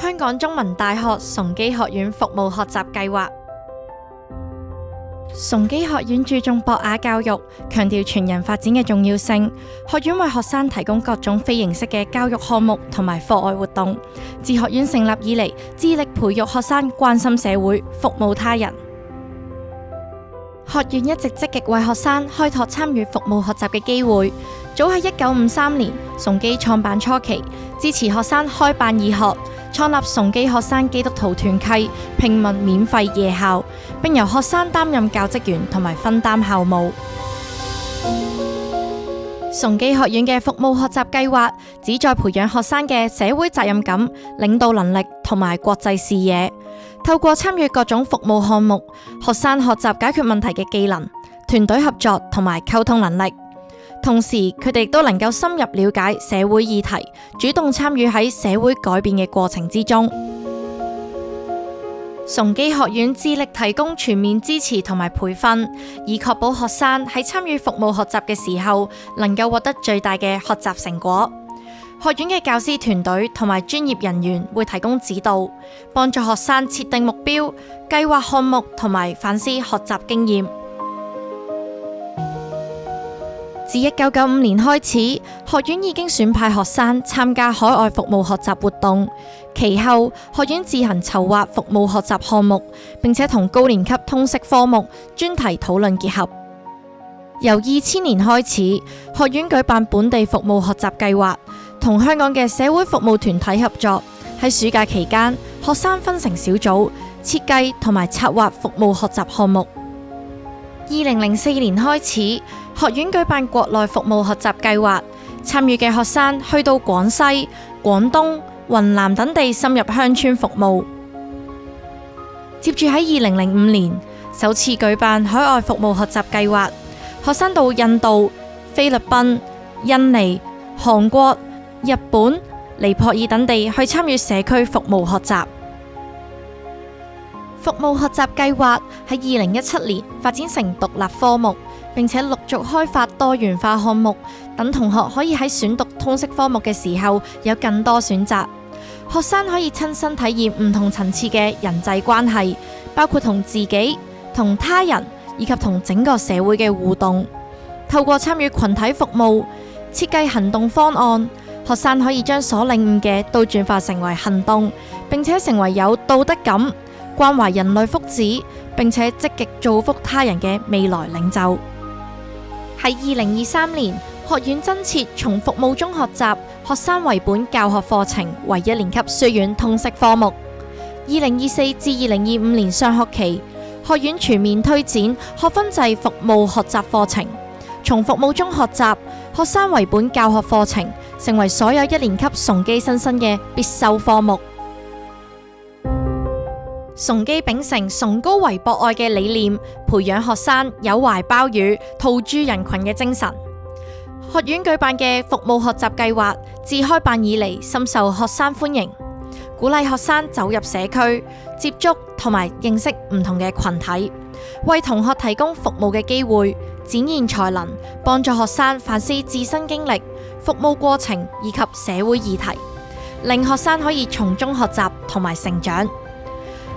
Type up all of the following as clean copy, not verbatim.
香港中文大學崇基學院服務學習計劃。崇基學院注重博雅教育，強調全人發展嘅重要性。學院為學生提供各種非形式嘅教育項目同埋課外活動。自學院成立以嚟，致力培育學生關心社會、服務他人。學院一直積極為學生開拓參與服務學習嘅機會。早喺1953年，崇基創辦初期，支持學生開辦義學，創立崇基學生基督徒團契，聘問免費夜校，並由學生擔任教職員同埋分擔校務。崇基學院嘅服務學習計劃旨在培養學生嘅社會責任感、領導能力同埋國際視野。透過參與各種服務項目，學生學習解決問題嘅技能、團隊合作同埋溝通能力。同時，佢哋亦都能夠深入了解社會議題，主動參與喺社會改變嘅過程之中。崇基學院致力提供全面支持同埋培訓，以確保學生喺參與服務學習嘅時候，能夠獲得最大嘅學習成果。學院嘅教師團隊同埋專業人員會提供指導，幫助學生設定目標、計劃項目同埋反思學習經驗。自1995年開始，學院已經選派學生參加海外服務學習活動。其後，學院自行籌劃服務學習項目，並且同高年級通識科目專題討論結合。由2000年開始，學院舉辦本地服務學習計劃，同香港嘅社會服務團體合作。喺暑假期間，學生分成小組，設計同埋策劃服務學習項目。2004年開始，學院舉辦國內服務學習計劃，參與嘅學生去到廣西、廣東、雲南等地深入鄉村服務。接住喺2005年，首次舉辦海外服務學習計劃，學生到印度、菲律賓、印尼、韓國、日本、尼泊爾等地去參與社區服務學習。服務學習計劃喺2017年發展成獨立科目，並且陸續開發多元化項目，等同學可以喺選讀通識科目嘅時候有更多選擇。學生可以親身體驗唔同層次嘅人際關係，包括同自己、同他人以及同整個社會嘅互動。透過參與群體服務，設計行動方案，學生可以將所領悟嘅都轉化成為行動，並且成為有道德感、關懷人類福祉，並且積極造福他人嘅未來領袖。喺2023年，學院增設從服務中學習、學生為本教學課程為1年級書院通識科目。2024至2025年上學期，學院全面推展學分制服務學習課程，從服務中學習、學生為本教學課程成為所有1年級崇基新生嘅必修科目。崇基秉承崇高為博愛嘅理念，培養學生有懷鮑魚、吐諸人群嘅精神。學院舉辦嘅服務學習計劃自開辦以嚟深受學生歡迎，鼓勵學生走入社區，接觸同埋認識唔同嘅群體，為同學提供服務嘅機會，展現才能，幫助學生反思自身經歷、服務過程以及社會議題，令學生可以從中學習同埋成長。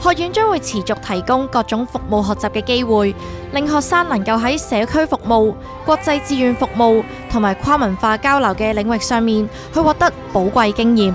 學院將會持續提供各種服務學習嘅機會，令學生能夠喺社區服務、國際志願服務同埋跨文化交流嘅領域上面去獲得寶貴經驗。